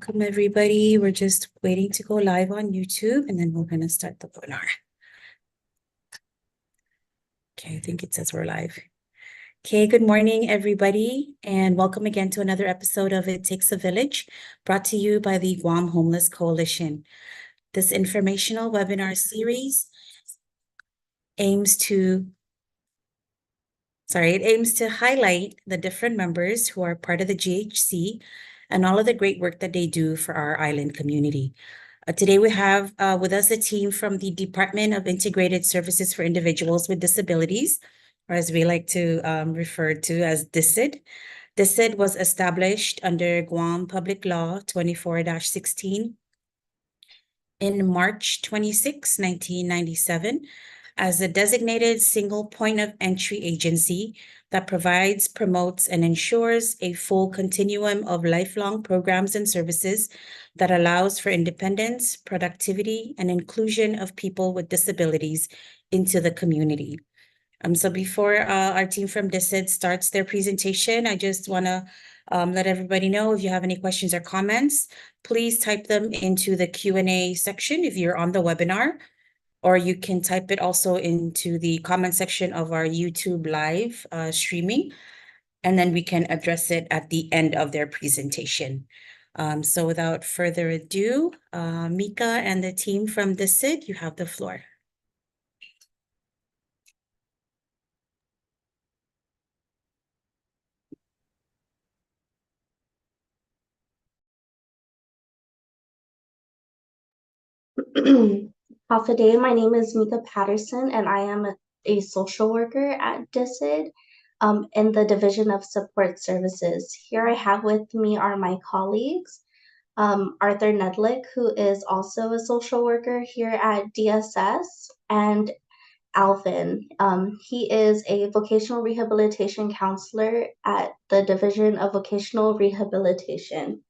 Welcome, everybody. We're just waiting to go live on YouTube, and then we're going to start the webinar. Okay, I think it says we're live. Okay, good morning, everybody, and welcome again to another episode of It Takes a Village, brought to you by the Guam Homeless Coalition. This informational webinar series aims to highlight the different members who are part of the GHC and all of the great work that they do for our island community. Today we have with us a team from the Department of Integrated Services for Individuals with Disabilities, or as we like to refer to as DISID. DISID was established under Guam Public Law 24-16 in March 26, 1997, as a designated single point of entry agency that provides, promotes, and ensures a full continuum of lifelong programs and services that allows for independence, productivity, and inclusion of people with disabilities into the community. So before our team from DISID starts their presentation, I just want to let everybody know if you have any questions or comments, please type them into the Q&A section if you're on the webinar, or you can type it also into the comment section of our YouTube live streaming, and then we can address it at the end of their presentation. So without further ado, Mika and the team from DISID, you have the floor. Half a day. My name is Mika Patterson, and I am a social worker at DISID in the Division of Support Services. Here I have with me are my colleagues, Arthur Nedlick, who is also a social worker here at DSS, and Alvin. He is a vocational rehabilitation counselor at the Division of Vocational Rehabilitation.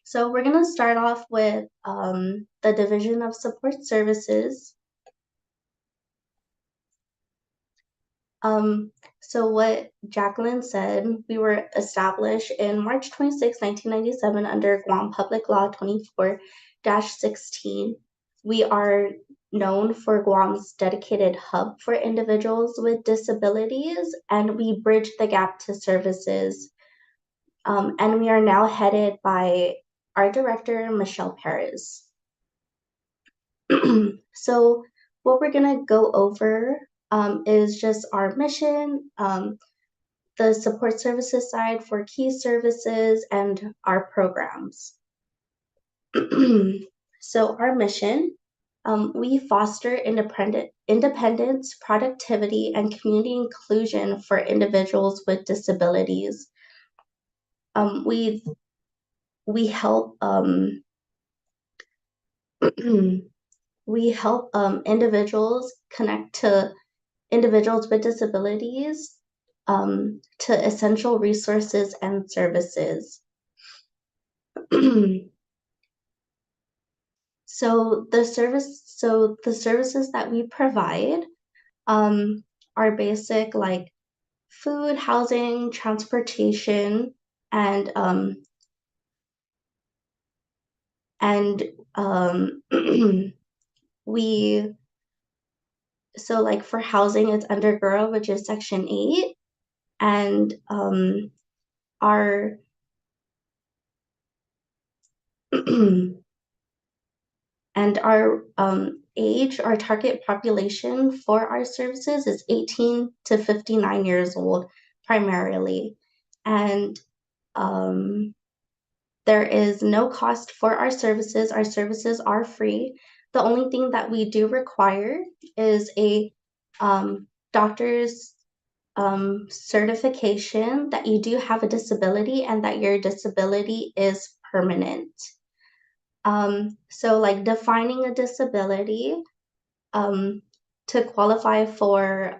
So we're going to start off with the Division of Support Services. So what Jacqueline said, we were established in March 26, 1997 under Guam Public Law 24-16. We are known for Guam's dedicated hub for individuals with disabilities, and we bridge the gap to services. And we are now headed by our director, Michelle Perez. So what we're going to go over is just our mission, the support services side for key services, and our programs. So our mission, we foster independence, productivity, and community inclusion for individuals with disabilities. We help we help individuals connect to individuals with disabilities to essential resources and services. So the services that we provide are basic, like food, housing, transportation, and so like for housing, it's undergirl, which is Section 8, and our and our age, our target population for our services is 18 to 59 years old primarily, and there is no cost for our services. Our services are free. The only thing that we do require is a doctor's certification that you do have a disability and that your disability is permanent. So like defining a disability to qualify for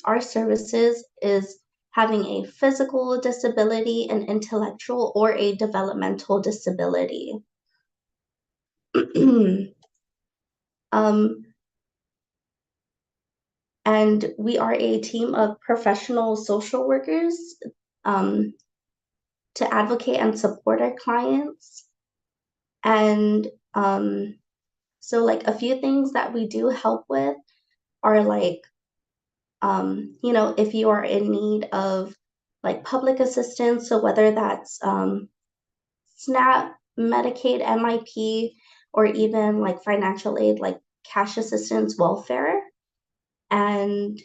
our services is having a physical disability, an intellectual, or a developmental disability. And we are a team of professional social workers to advocate and support our clients. And so like a few things that we do help with are like, if you are in need of like public assistance, so whether that's SNAP, Medicaid, MIP, or even like financial aid, like cash assistance, welfare. And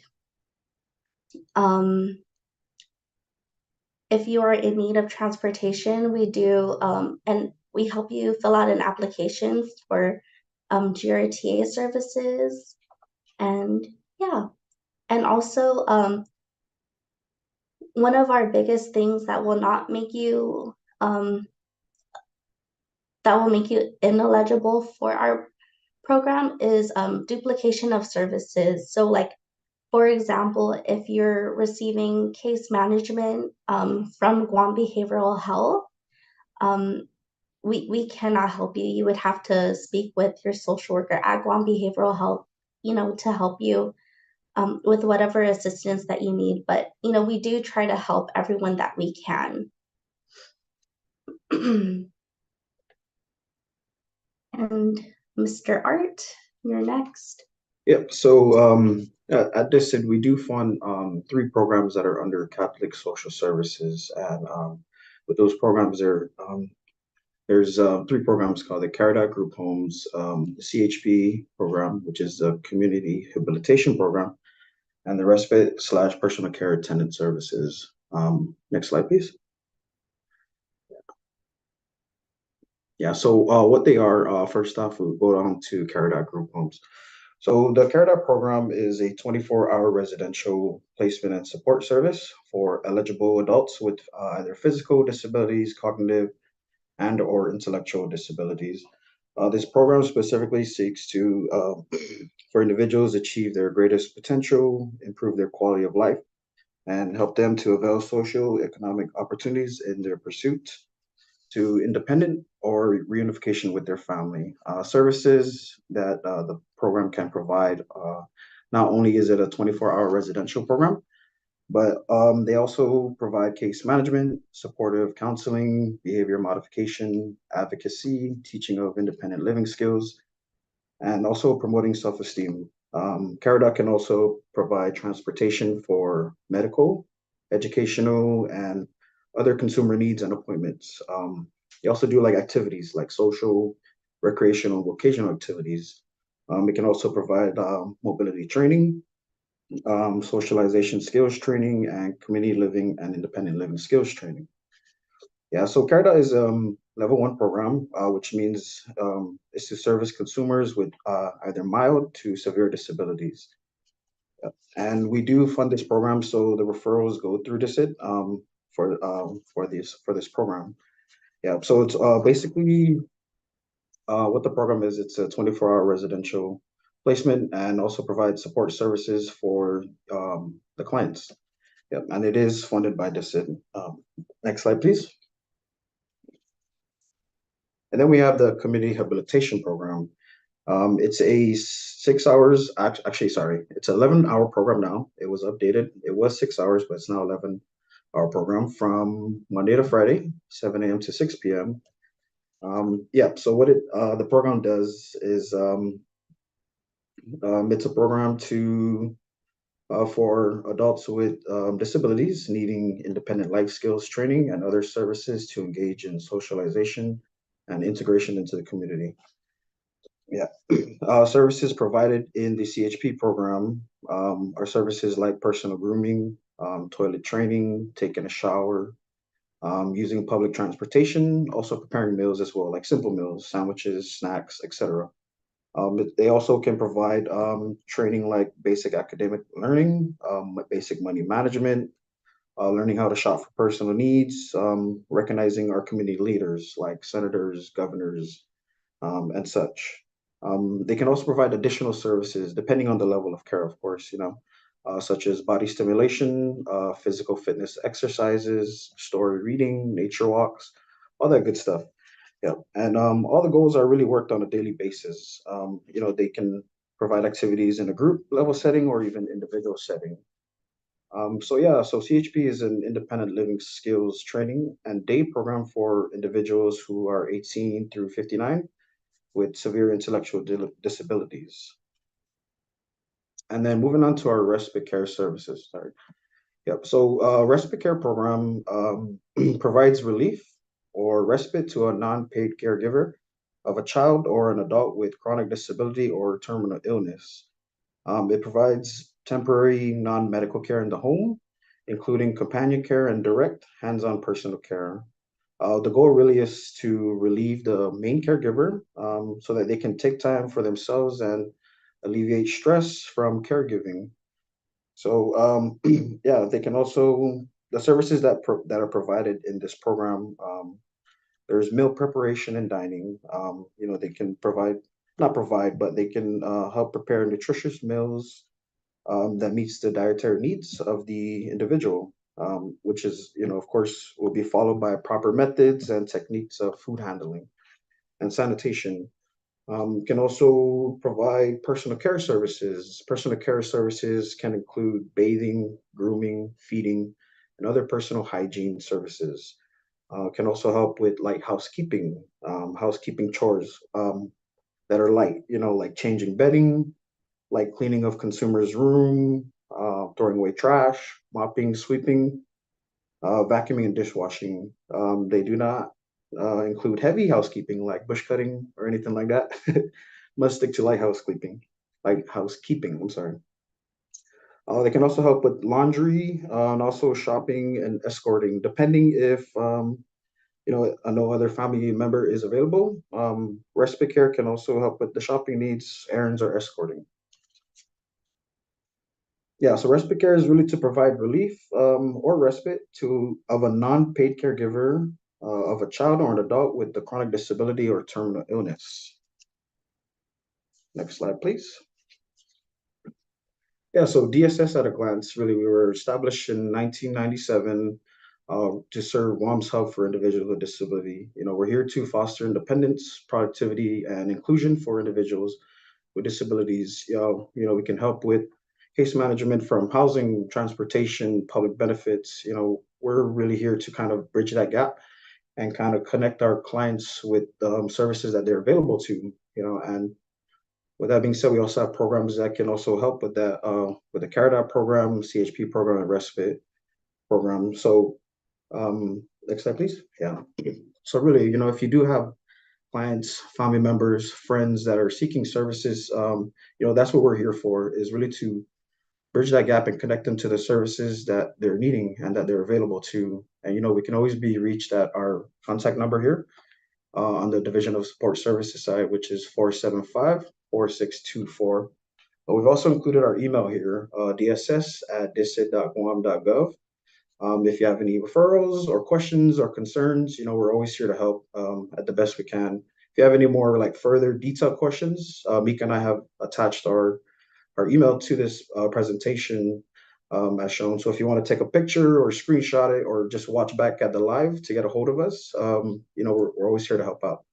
if you are in need of transportation, we do, and we help you fill out an application for GRTA services. And yeah, and also one of our biggest things that will not make you that will make you ineligible for our program is duplication of services. So like, for example, if you're receiving case management from Guam Behavioral Health, we cannot help you. You would have to speak with your social worker at Guam Behavioral Health, to help you with whatever assistance that you need. But, we do try to help everyone that we can. And Mr. Art, you're next. Yep. So at DISID, we do fund three programs that are under Catholic Social Services, and with those programs, there's three programs called the CAREDAC Group Homes, the CHP program, which is the Community Rehabilitation Program, and the Respite/Personal Care Attendant Services. Next slide, please. Yeah. So what they are, first off, we'll go on to CAREDAC Group Homes. So the CAREDAC program is a 24-hour residential placement and support service for eligible adults with either physical disabilities, cognitive, and/or intellectual disabilities. This program specifically seeks to for individuals achieve their greatest potential, improve their quality of life, and help them to avail social economic opportunities in their pursuit to independent or reunification with their family. Services that the program can provide, not only is it a 24-hour residential program, but they also provide case management, supportive counseling, behavior modification, advocacy, teaching of independent living skills, and also promoting self-esteem. CAREDOC can also provide transportation for medical, educational, and other consumer needs and appointments. They also do like activities like social, recreational, vocational activities. It can also provide mobility training, socialization skills training, and community living and independent living skills training. Yeah, so CAREDA is level 1 program, which means it's to service consumers with either mild to severe disabilities. And we do fund this program, so the referrals go through DISID for this program. Yeah, so it's basically what the program is. It's a 24-hour residential placement and also provides support services for the clients. Yep, and it is funded by DISID. Next slide, please. And then we have the community rehabilitation program. It's a 6 hours, actually, sorry, it's an 11-hour program now. It was updated. It was 6 hours, but it's now 11-hour program from Monday to Friday, 7 a.m. to 6 p.m. Yeah, so what the program does is it's a program for adults with disabilities needing independent life skills training and other services to engage in socialization and integration into the community. Yeah, services provided in the CHP program are services like personal grooming, toilet training, taking a shower, using public transportation, also preparing meals as well, like simple meals, sandwiches, snacks, etc. They also can provide training like basic academic learning, basic money management, learning how to shop for personal needs, recognizing our community leaders like senators, governors, and such. They can also provide additional services depending on the level of care, of course, such as body stimulation, physical fitness exercises, story reading, nature walks, all that good stuff. Yeah, and all the goals are really worked on a daily basis. They can provide activities in a group level setting or even individual setting. So CHP is an independent living skills training and day program for individuals who are 18 through 59 with severe intellectual disabilities. And then moving on to our respite care services. Sorry. Yep. So respite care program provides relief or respite to a non-paid caregiver of a child or an adult with chronic disability or terminal illness. It provides temporary non-medical care in the home, including companion care and direct hands-on personal care. The goal really is to relieve the main caregiver so that they can take time for themselves and alleviate stress from caregiving. So yeah, they can also the services that are provided in this program. There's meal preparation and dining. They can provide not provide, but they can help prepare nutritious meals that meets the dietary needs of the individual, which is, of course, will be followed by proper methods and techniques of food handling and sanitation. Can also provide personal care services. Personal care services can include bathing, grooming, feeding, and other personal hygiene services. Can also help with light housekeeping chores that are light, like changing bedding, like cleaning of consumers' room, throwing away trash, mopping, sweeping, vacuuming, and dishwashing. They do not include heavy housekeeping like bush cutting or anything like that. Must stick to light housekeeping. I'm sorry. They can also help with laundry and also shopping and escorting, depending if no other family member is available. Respite care can also help with the shopping needs, errands, or escorting. Yeah, so respite care is really to provide relief or respite to of a non-paid caregiver of a child or an adult with the chronic disability or terminal illness. Next slide, please. Yeah, so DSS at a glance, really, we were established in 1997 to serve WAM's Hub for individuals with disability. We're here to foster independence, productivity, and inclusion for individuals with disabilities. We can help with case management from housing, transportation, public benefits. We're really here to kind of bridge that gap and kind of connect our clients with services that they're available to. And with that being said, we also have programs that can also help with that, with the CAREDOT program, CHP program, and respite program. So next slide, please. Yeah. So really, if you do have clients, family members, friends that are seeking services, that's what we're here for, is really to bridge that gap and connect them to the services that they're needing and that they're available to. And, we can always be reached at our contact number here on the Division of Support Services side, which is 475-4624. But we've also included our email here, dss@disid.guam.gov. If you have any referrals or questions or concerns, we're always here to help at the best we can. If you have any more like further detailed questions, Mika and I have attached our email to this presentation as shown. So if you want to take a picture or screenshot it or just watch back at the live to get a hold of us, we're always here to help out.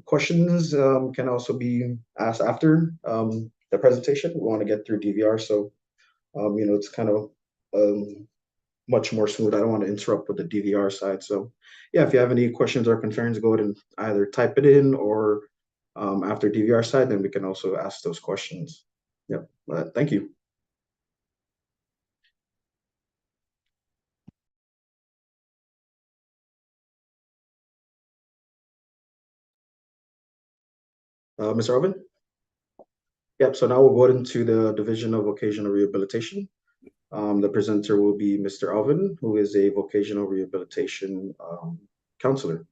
Questions can also be asked after the presentation. We want to get through DVR, so it's kind of much more smooth. I don't want to interrupt with the DVR side. So yeah, if you have any questions or concerns, go ahead and either type it in or after DVR side, then we can also ask those questions. Yep. Thank you. Mr. Alvin? Yep. So now we'll go into the Division of Vocational Rehabilitation. The presenter will be Mr. Alvin, who is a vocational rehabilitation counselor.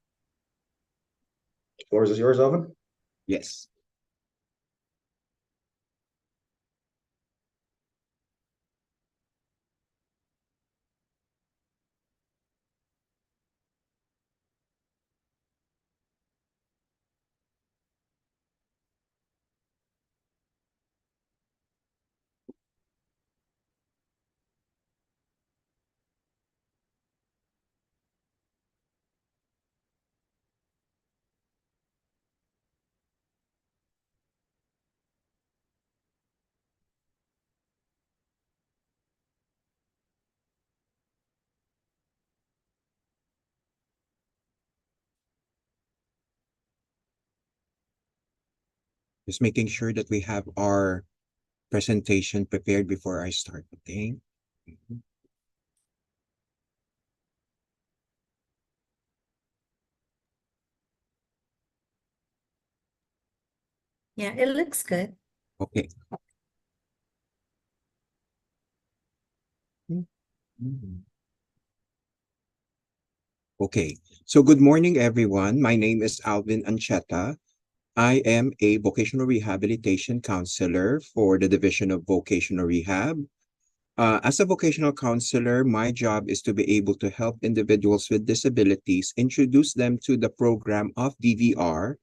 The floor is yours, Alvin. Yes. Just making sure that we have our presentation prepared before I start, okay? Mhm. Yeah, it looks good. Okay. Mhm. Okay, so good morning, everyone. My name is Alvin Ancheta. I am a vocational rehabilitation counselor for the Division of Vocational Rehab. As a vocational counselor, my job is to be able to help individuals with disabilities introduce them to the program of DVR,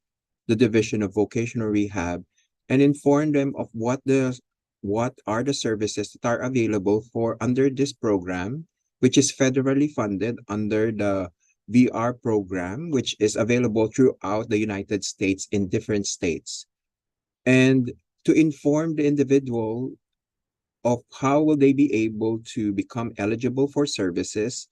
the Division of Vocational Rehab, and inform them of what are the services that are available for under this program, which is federally funded under the VR program, which is available throughout the United States in different states. And to inform the individual of how will they be able to become eligible for services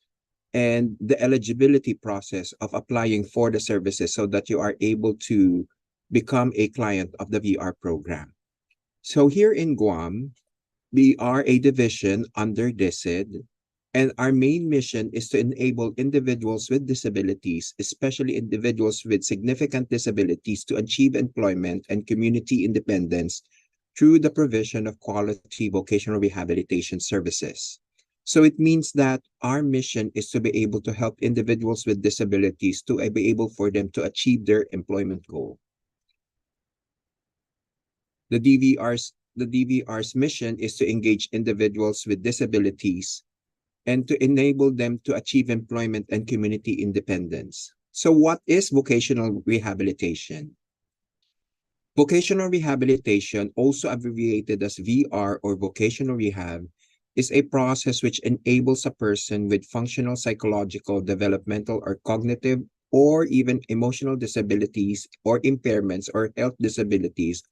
and the eligibility process of applying for the services so that you are able to become a client of the VR program. So here in Guam, we are a division under DISID, and our main mission is to enable individuals with disabilities, especially individuals with significant disabilities, to achieve employment and community independence through the provision of quality vocational rehabilitation services. So it means that our mission is to be able to help individuals with disabilities to be able for them to achieve their employment goal. The DVR's mission is to engage individuals with disabilities and to enable them to achieve employment and community independence. So what is vocational rehabilitation? Vocational rehabilitation, also abbreviated as VR or vocational rehab, is a process which enables a person with functional, psychological, developmental, or cognitive, or even emotional disabilities or impairments or health disabilities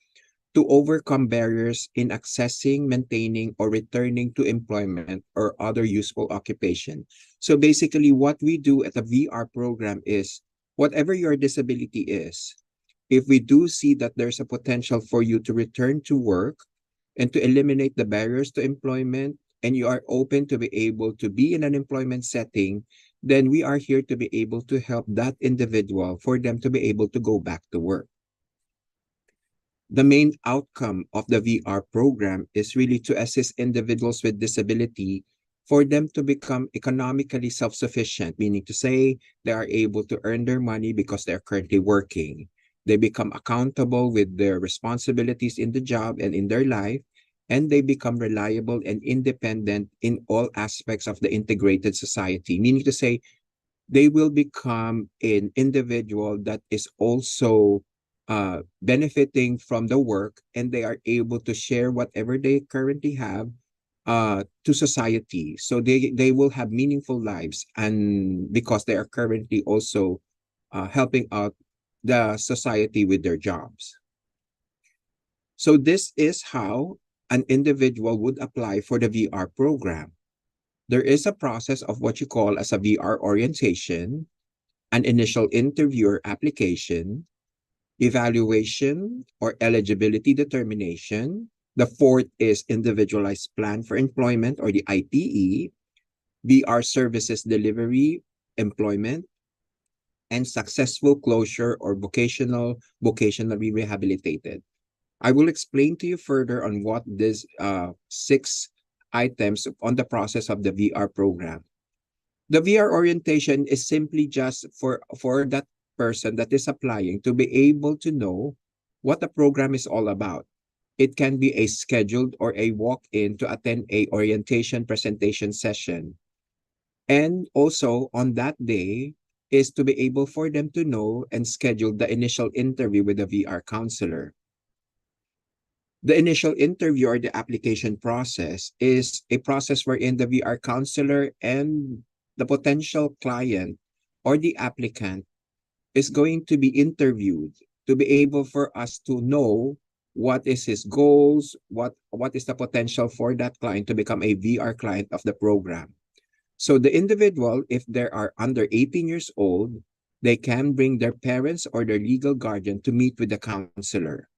to overcome barriers in accessing, maintaining, or returning to employment or other useful occupation. So basically, what we do at the VR program is whatever your disability is, if we do see that there's a potential for you to return to work and to eliminate the barriers to employment, and you are open to be able to be in an employment setting, then we are here to be able to help that individual for them to be able to go back to work. The main outcome of the VR program is really to assist individuals with disability for them to become economically self-sufficient, meaning to say they are able to earn their money because they're currently working. They become accountable with their responsibilities in the job and in their life, and they become reliable and independent in all aspects of the integrated society, meaning to say they will become an individual that is also benefiting from the work, and they are able to share whatever they currently have to society. So they will have meaningful lives, and because they are currently also helping out the society with their jobs. So this is how an individual would apply for the VR program. There is a process of what you call as a VR orientation, an initial interview or application, evaluation or eligibility determination. The fourth is individualized plan for employment or the IPE, VR services delivery, employment, and successful closure or vocationally rehabilitated. I will explain to you further on what these six items on the process of the VR program. The VR orientation is simply just for that person that is applying to be able to know what the program is all about. It can be a scheduled or a walk-in to attend a orientation presentation session. And also on that day is to be able for them to know and schedule the initial interview with the VR counselor. The initial interview or the application process is a process wherein the VR counselor and the potential client or the applicant is going to be interviewed to be able for us to know what is his goals, what is the potential for that client to become a VR client of the program. So the individual, if they are under 18 years old, they can bring their parents or their legal guardian to meet with the counselor.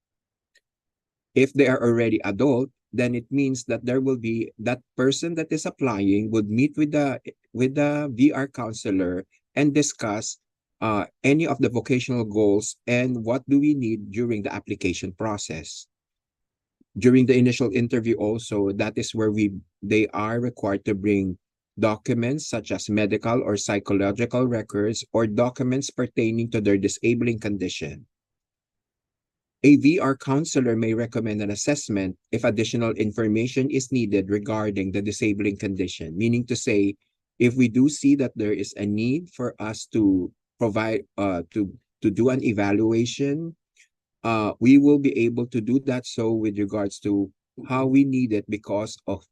If they are already adult, then it means that there will be that person that is applying would meet with the VR counselor and discuss any of the vocational goals and what do we need during the application process. During the initial interview also, that is where they are required to bring documents such as medical or psychological records or documents pertaining to their disabling condition. A VR counselor may recommend an assessment if additional information is needed regarding the disabling condition, meaning to say, if we do see that there is a need for us to provide to do an evaluation, we will be able to do that so with regards to how we need it because of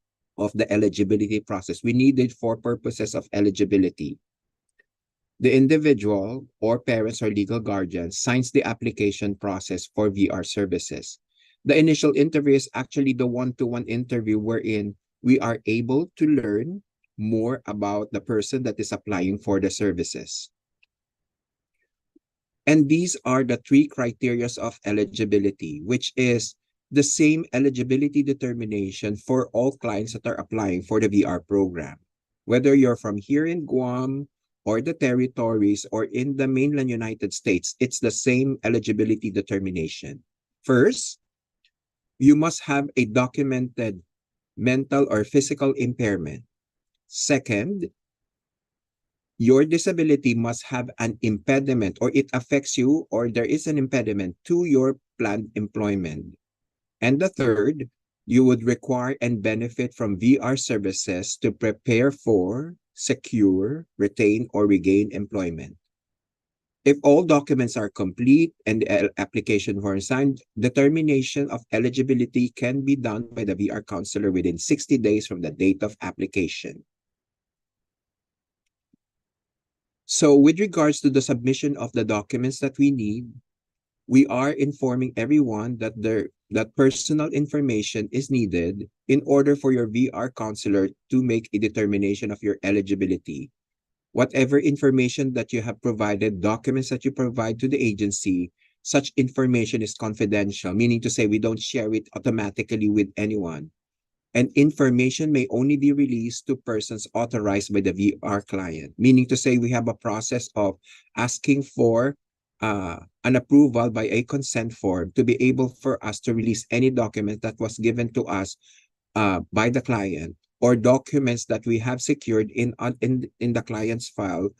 the eligibility process. We need it for purposes of eligibility. The individual or parents or legal guardian signs the application process for VR services. The initial interview is actually the one-to-one interview wherein we are able to learn more about the person that is applying for the services. And these are the three criteria of eligibility, which is the same eligibility determination for all clients that are applying for the VR program. Whether you're from here in Guam or the territories or in the mainland United States, it's the same eligibility determination. First, you must have a documented mental or physical impairment. Second, your disability must have an impediment or it affects you or there is an impediment to your planned employment. And the third, you would require and benefit from VR services to prepare for, secure, retain, or regain employment. If all documents are complete and the application form signed, determination of eligibility can be done by the VR counselor within 60 days from the date of application. So with regards to the submission of the documents that we need, we are informing everyone that that personal information is needed in order for your VR counselor to make a determination of your eligibility. Whatever information that you have provided, documents that you provide to the agency, such information is confidential, meaning to say we don't share it automatically with anyone. And information may only be released to persons authorized by the VR client, meaning to say we have a process of asking for an approval by a consent form to be able for us to release any document that was given to us by the client or documents that we have secured in the client's file.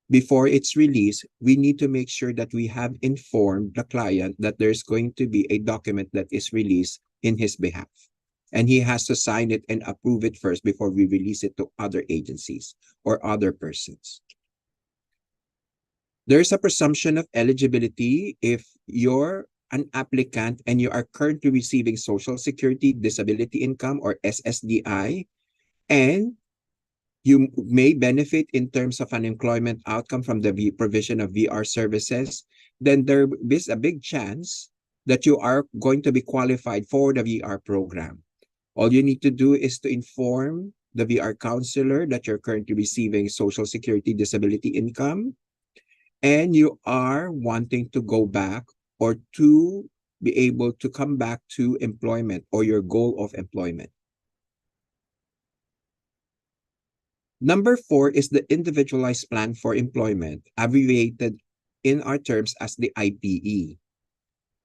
Before it's released, we need to make sure that we have informed the client that there's going to be a document that is released in his behalf. And he has to sign it and approve it first before we release it to other agencies or other persons. There's a presumption of eligibility if you're an applicant and you are currently receiving Social Security Disability Income or SSDI, and you may benefit in terms of an employment outcome from the provision of VR services, then there is a big chance that you are going to be qualified for the VR program. All you need to do is to inform the VR counselor that you're currently receiving Social Security Disability Income and you are wanting to go back or to be able to come back to employment or your goal of employment. Number 4 is the Individualized Plan for Employment, abbreviated in our terms as the IPE.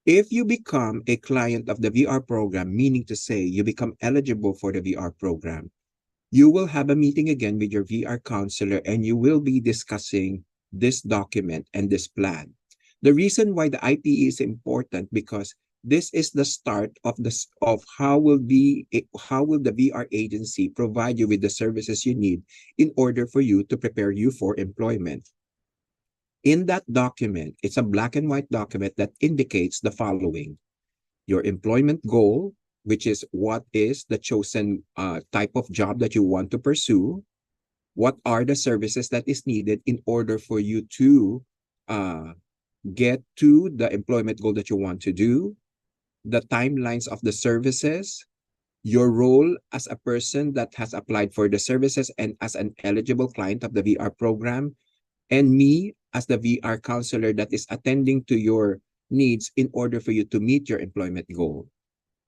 If you become a client of the VR program, meaning to say you become eligible for the VR program, you will have a meeting again with your VR counselor and you will be discussing this document and this plan. The reason why the IPE is important because this is the start of how will the VR agency provide you with the services you need in order for you to prepare you for employment. In that document, it's a black and white document that indicates the following: your employment goal, which is what is the chosen type of job that you want to pursue, what are the services that is needed in order for you to get to the employment goal that you want to do, the timelines of the services, your role as a person that has applied for the services and as an eligible client of the VR program, and me as the VR counselor that is attending to your needs in order for you to meet your employment goal.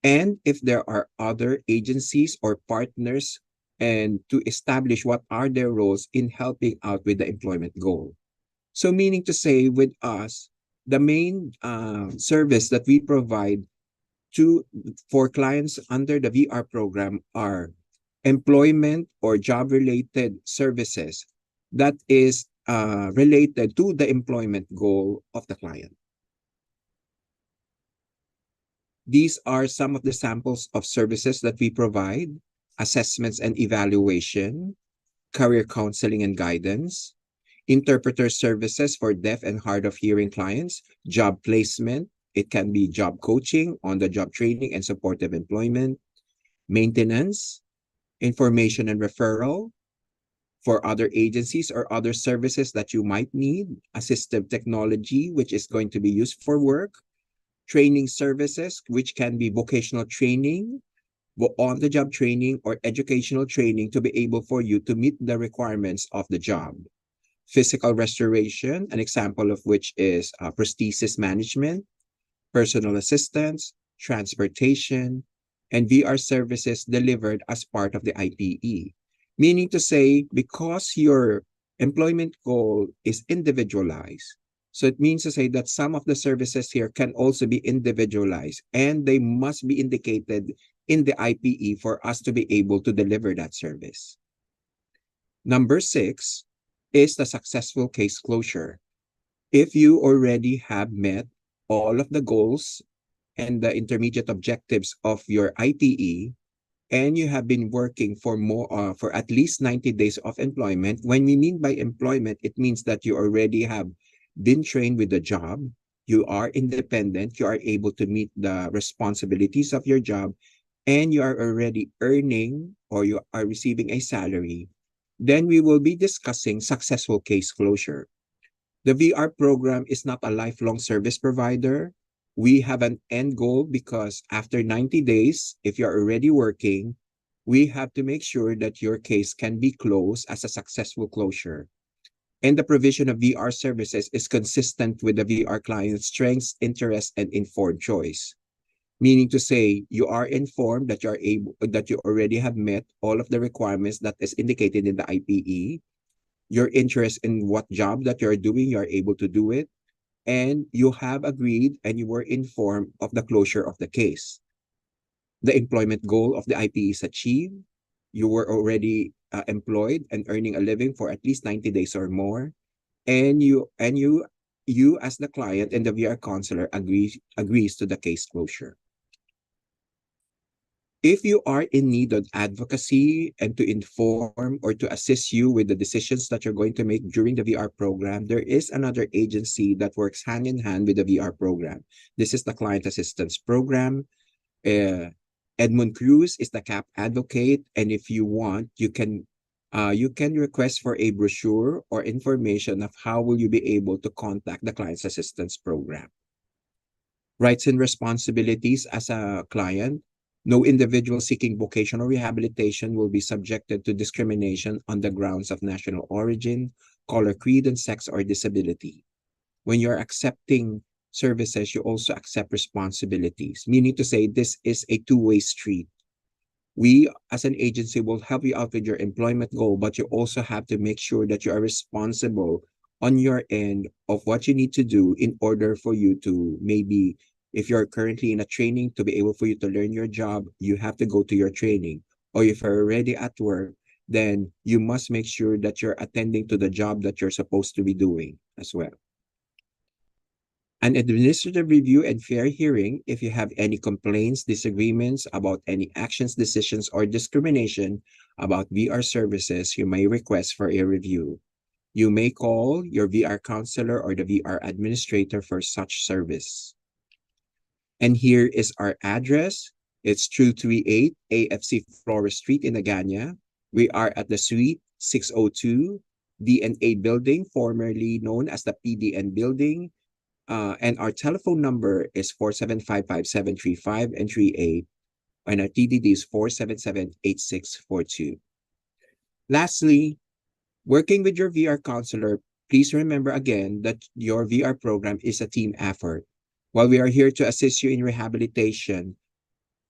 and if there are other agencies or partners, and to establish what are their roles in helping out with the employment goal. So meaning to say, with us, the main service that we provide to for clients under the VR program are employment or job related services that is related to the employment goal of the client. These are some of the samples of services that we provide: assessments and evaluation, career counseling and guidance, interpreter services for deaf and hard of hearing clients, job placement. It can be job coaching, on the job training and supportive employment, maintenance, information and referral for other agencies or other services that you might need, assistive technology, which is going to be used for work, training services, which can be vocational training, on the job training, or educational training to be able for you to meet the requirements of the job. Physical restoration, an example of which is prosthesis management, personal assistance, transportation, and VR services delivered as part of the IPE. Meaning to say, because your employment goal is individualized, so it means to say that some of the services here can also be individualized, and they must be indicated in the IPE for us to be able to deliver that service. Number 6 is the successful case closure. If you already have met all of the goals and the intermediate objectives of your IPE, and you have been working for for at least 90 days of employment. When we mean by employment, it means that you already have been trained with the job, you are independent, you are able to meet the responsibilities of your job, and you are already earning or you are receiving a salary. Then we will be discussing successful case closure. The VR program is not a lifelong service provider. We have an end goal because after 90 days, if you're already working, we have to make sure that your case can be closed as a successful closure. And the provision of VR services is consistent with the VR client's strengths, interests, and informed choice. Meaning to say, you are informed that you already have met all of the requirements that is indicated in the IPE. Your interest in what job that you're doing, you're able to do it, and you have agreed and you were informed of the closure of the case. The employment goal of the IPE is achieved. You were already employed and earning a living for at least 90 days or more, and you as the client and the VR counselor agrees to the case closure. If you are in need of advocacy and to inform or to assist you with the decisions that you're going to make during the VR program, there is another agency that works hand in hand with the VR program. This is the Client Assistance Program. Edmund Cruz is the CAP advocate, and if you want, you can request for a brochure or information of how will you be able to contact the Client Assistance Program. Rights and responsibilities as a client. No individual seeking vocational rehabilitation will be subjected to discrimination on the grounds of national origin, color, creed, and sex or disability. When you're accepting services, you also accept responsibilities, meaning to say this is a two-way street. We, as an agency, will help you out with your employment goal, but you also have to make sure that you are responsible on your end of what you need to do in order for you to maybe, if you're currently in a training, to be able for you to learn your job, you have to go to your training. Or if you're already at work, then you must make sure that you're attending to the job that you're supposed to be doing as well. An administrative review and fair hearing. If you have any complaints, disagreements about any actions, decisions, or discrimination about VR services, you may request for a review. You may call your VR counselor or the VR administrator for such service. And here is our address. It's 238 AFC Flores Street in Agana. We are at the Suite 602 DNA Building, formerly known as the PDN Building. And our telephone number is 4755735 and 38. And our TDD is 4778642. Lastly, working with your VR counselor, please remember again that your VR program is a team effort. While we are here to assist you in rehabilitation,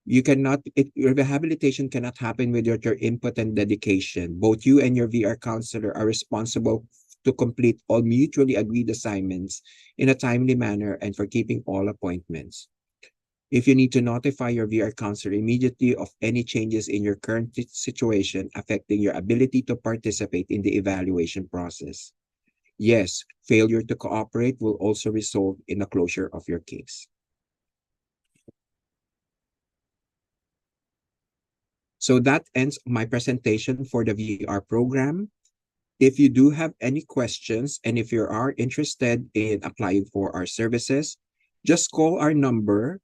rehabilitation cannot happen without your input and dedication. Both you and your VR counselor are responsible to complete all mutually agreed assignments in a timely manner and for keeping all appointments. If you need to notify your VR counselor immediately of any changes in your current situation affecting your ability to participate in the evaluation process. Yes, failure to cooperate will also result in the closure of your case. So that ends my presentation for the VR program. If you do have any questions and if you are interested in applying for our services, just call our number.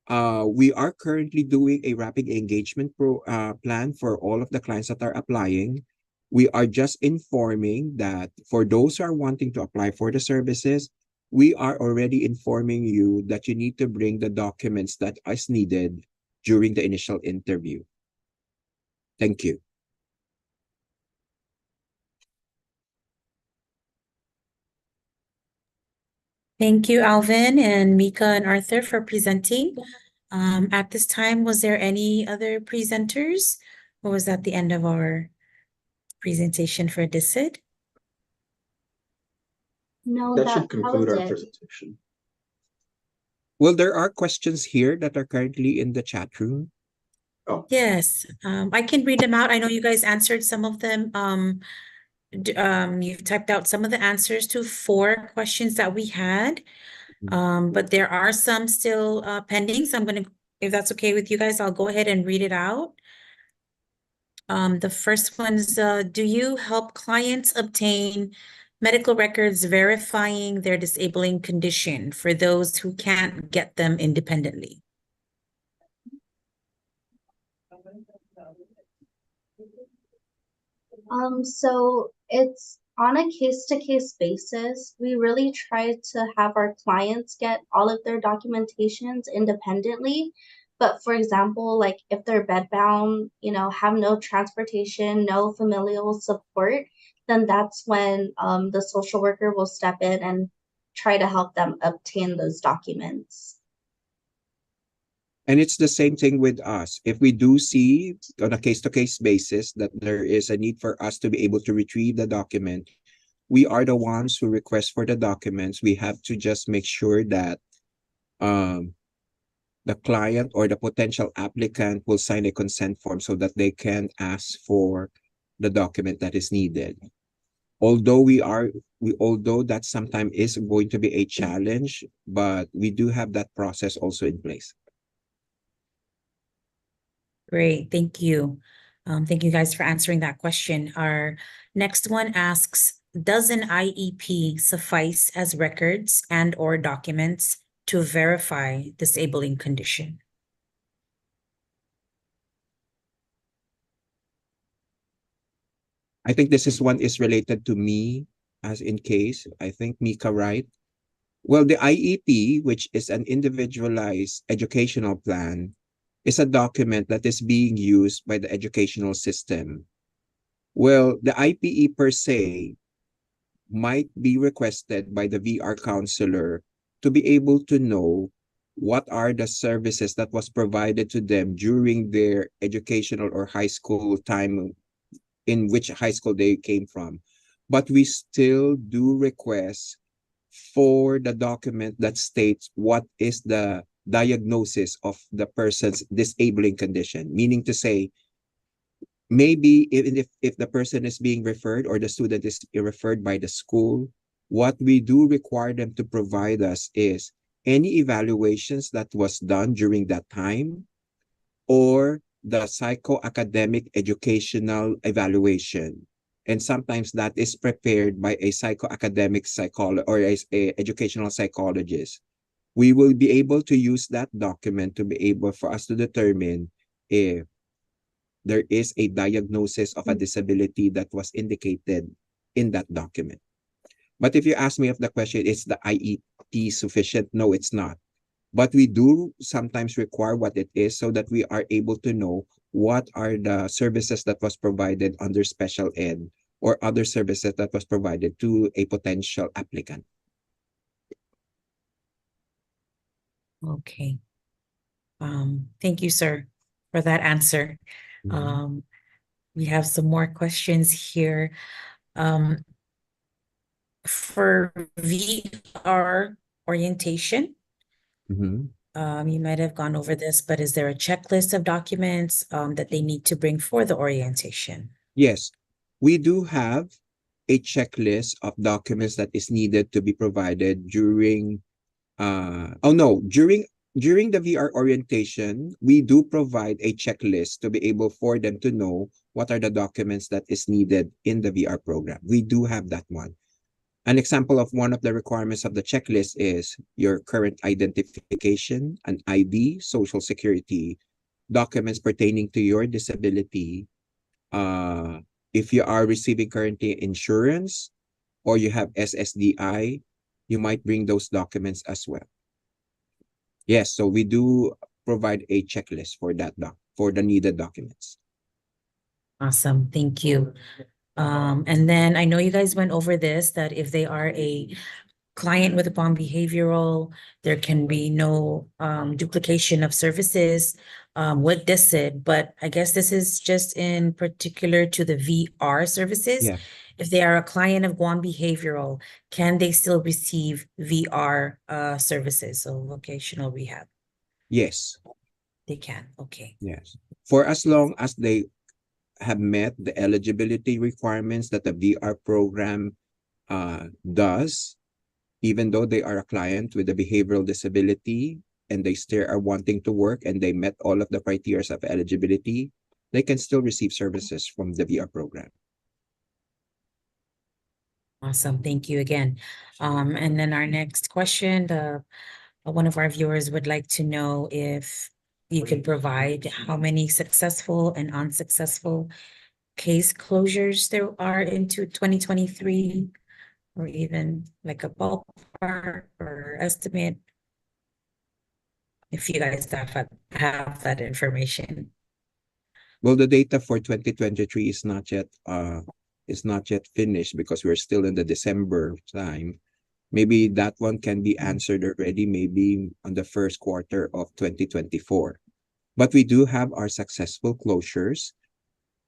We are currently doing a rapid engagement plan for all of the clients that are applying. We are just informing that for those who are wanting to apply for the services, we are already informing you that you need to bring the documents that is needed during the initial interview. Thank you. Thank you, Alvin and Mika and Arthur for presenting. At this time, was there any other presenters? Or was that the end of our presentation for DISID? No, That that should was conclude our it. presentation. Well, there are questions here that are currently in the chat room. Oh, Yes, I can read them out. I know you guys answered some of them. You've typed out some of the answers to 4 questions that we had. But there are some still pending. So I'm gonna, if that's okay with you guys, I'll go ahead and read it out. The first one is, do you help clients obtain medical records verifying their disabling condition for those who can't get them independently? So it's on a case-to-case basis. We really try to have our clients get all of their documentations independently. But for example, like if they're bedbound, have no transportation, no familial support, then that's when the social worker will step in and try to help them obtain those documents. And it's the same thing with us. If we do see on a case-to-case basis that there is a need for us to be able to retrieve the document, we are the ones who request for the documents. We have to just make sure that the client or the potential applicant will sign a consent form so that they can ask for the document that is needed. Although although that sometimes is going to be a challenge, but we do have that process also in place. Great, thank you. Thank you guys for answering that question. Our next one asks, does an IEP suffice as records and/or documents to verify disabling condition? I think this one is related to me, as in case, I think Mika, right? Well, the IEP, which is an individualized educational plan, is a document that is being used by the educational system. Well, the IPE per se might be requested by the VR counselor to be able to know what are the services that was provided to them during their educational or high school time, in which high school they came from. But we still do request for the document that states what is the diagnosis of the person's disabling condition, meaning to say, maybe even if the person is being referred or the student is referred by the school, what we do require them to provide us is any evaluations that was done during that time or the psychoacademic educational evaluation. And sometimes that is prepared by a psychoacademic psychologist or a educational psychologist. We will be able to use that document to be able for us to determine if there is a diagnosis of a disability that was indicated in that document. But if you ask me if the question is the IEP sufficient, no, it's not. But we do sometimes require what it is so that we are able to know what are the services that was provided under special ed or other services that was provided to a potential applicant. Okay. Thank you, sir, for that answer. Mhm. We have some more questions here. For VR orientation, Mhm. you might have gone over this, but is there a checklist of documents that they need to bring for the orientation? Yes, we do have a checklist of documents that is needed to be provided during during the VR orientation, we do provide a checklist to be able for them to know what are the documents that is needed in the VR program. We do have that one. An example of one of the requirements of the checklist is your current identification, an ID, social security, documents pertaining to your disability. If you are receiving currently insurance or you have SSDI, you might bring those documents as well. Yes, so we do provide a checklist for for the needed documents. Awesome, thank you. And then I know you guys went over this, that if they are a client with upon behavioral, there can be no duplication of services with DISID, but I guess this is just in particular to the VR services. Yeah. If they are a client of Guam Behavioral, can they still receive VR services, so vocational rehab? Yes. They can, okay. Yes. For as long as they have met the eligibility requirements that the VR program does, even though they are a client with a behavioral disability and they still are wanting to work and they met all of the criteria of eligibility, they can still receive services from the VR program. Awesome, thank you again. And then our next question, one of our viewers would like to know if you could provide how many successful and unsuccessful case closures there are into 2023, or even like a ballpark or estimate, if you guys have that information. Well, the data for 2023 is not yet finished because we're still in the December time. Maybe that one can be answered already, maybe on the first quarter of 2024. But we do have our successful closures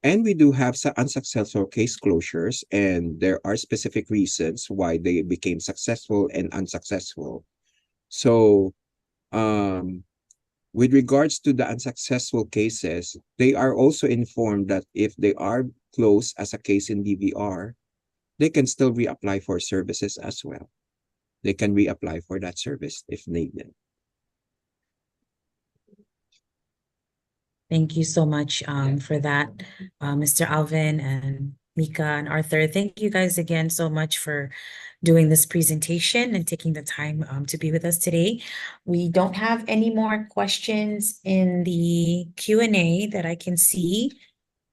and we do have some unsuccessful case closures, and there are specific reasons why they became successful and unsuccessful. So, with regards to the unsuccessful cases, they are also informed that if they are closed as a case in DVR, they can still reapply for services as well. They can reapply for that service if needed. Thank you so much for that, Mr. Alvin and Mika and Arthur. Thank you guys again so much for doing this presentation and taking the time to be with us today. We don't have any more questions in the Q&A that I can see,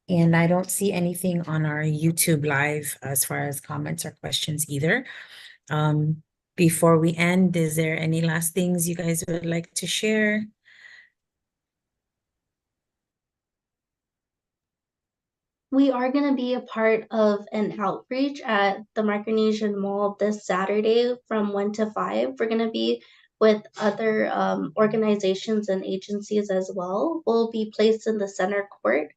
and I don't see anything on our YouTube live as far as comments or questions either. Before we end, is there any last things you guys would like to share? We are going to be a part of an outreach at the Micronesian Mall this Saturday from 1 to 5. We're going to be with other organizations and agencies as well. We'll be placed in the center court.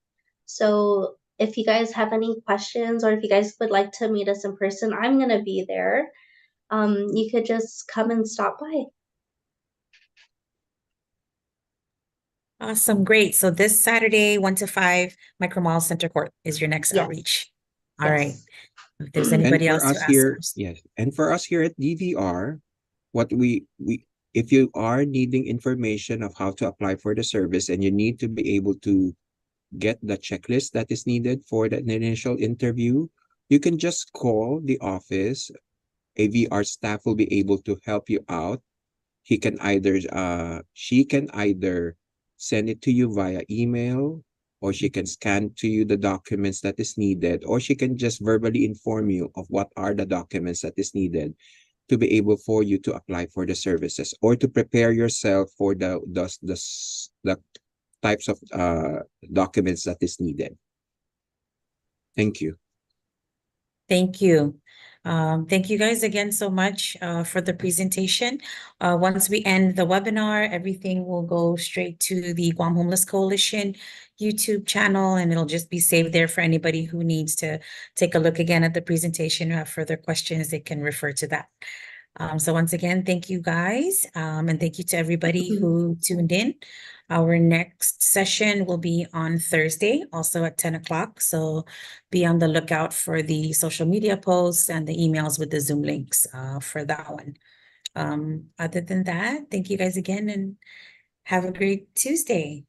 So if you guys have any questions or if you guys would like to meet us in person, I'm going to be there. You could just come and stop by. Awesome, great. So this Saturday, 1 to 5, Micro Mall Center Court is your next Yes. outreach. All right. Yes. If there's And anybody for else to us ask here, first. yes. And for us here at DVR, what we if you are needing information of how to apply for the service and you need to be able to get the checklist that is needed for the initial interview, you can just call the office. A VR staff will be able to help you out. She can either send it to you via email, or she can scan to you the documents that is needed, or she can just verbally inform you of what are the documents that is needed to be able for you to apply for the services or to prepare yourself for the types of documents that is needed. Thank you. Thank you. Thank you guys again so much for the presentation. Once we end the webinar, everything will go straight to the Guam Homeless Coalition YouTube channel, and it'll just be saved there for anybody who needs to take a look again at the presentation or have further questions, they can refer to that. So once again, thank you guys, and thank you to everybody who tuned in. Our next session will be on Thursday, also at 10 o'clock. So be on the lookout for the social media posts and the emails with the Zoom links for that one. Other than that, thank you guys again and have a great Tuesday.